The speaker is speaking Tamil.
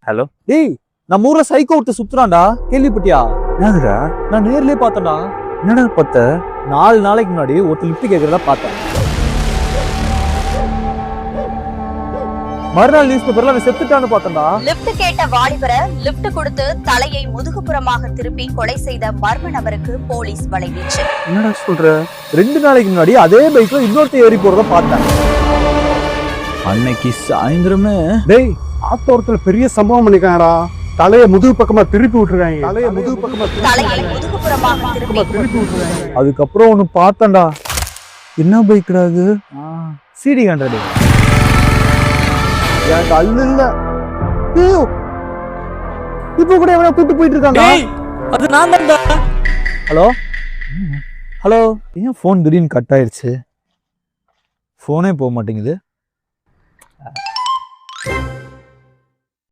ஹலோ. டேய், நம்ம ஊர்ல சைக்கோ ஒருத்தர் சுத்துறான்டா, கேள்விப்பட்டியா? என்னதுடா? நான் நேர்லயே பார்த்தேன்டா. என்னடா பார்த்த? 4 நாளைக்கு முன்னாடி ஒருத்தர் லிஃப்ட் கேட்கறதா பார்த்தேன். மறுநாள் நியூஸ் பேப்பர்ல அவன் செத்துட்டான்னு பார்த்தேன்டா. லிப்ட் கேட்ட வாலிபரை லிப்ட் கொடுத்து தலையை முதுகுப்புறமாக திருப்பி கொலை செய்த மர்ம நபருக்கு போலீஸ் வலைவீச்சு. என்னடா சொல்ற? 2 நாளைக்கு முன்னாடி அதே பைக்ல இன்னொருத்தர் ஏறி போறத பார்த்தேன். அன்னைக்கு சாயந்தரமே டேய், ஆத்தோரத்துல பெரிய சம்பவம் பண்ணிருக்காங்கடா. தலைய முதுகு பக்கமா திருப்பி விட்டுருக்காங்க. தலையை முதுகுப்புறமாக திருப்பி விட்டுருக்காங்க. அதுக்கப்புறம் ஒண்ணு பார்த்தேன்டா. என்ன பைக்டா அது? சிடி 100. எனக்கு அல்ல இல்ல. இப்ப கூட எவனா கூட்டு போயிட்டு இருக்காங்க. அது நான் தான்டா. ஹலோ ஹலோ, ஏன் போன் திடீர்னு கட் ஆயிருச்சு? போனே போக மாட்டேங்குது.